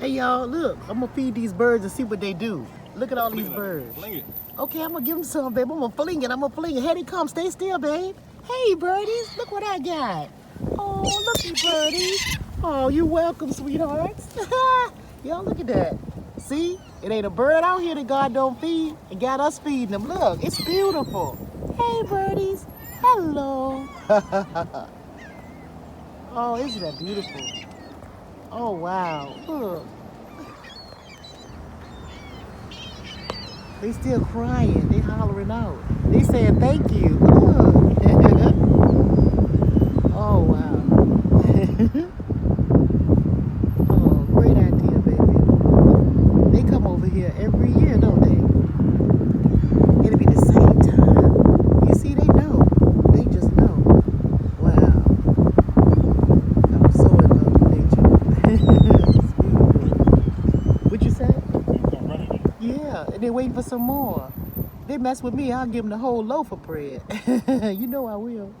Hey y'all, look, I'm gonna feed these birds and see what they do. Look at all these birds. Fling it. Okay, I'm gonna give them some, babe. I'm gonna fling it. Here they come. Stay still, babe. Hey, birdies, look what I got. Oh, looky, birdies. Oh, you welcome, sweethearts. Y'all, look at that. See, it ain't a bird out here that God don't feed. And got us feeding them. Look, it's beautiful. Hey, birdies. Hello. Oh, isn't that beautiful? Oh, wow. Look. They still crying. They hollering out. They saying thank you. Look. Oh, wow. Oh, great idea, baby. They come over here every year, don't they? It'll be the same time. You see, they know. They just know. Wow. I'm so in love with nature. It's beautiful. What you say? Yeah, and they're waiting for some more. They mess with me, I'll give them the whole loaf of bread. You know I will.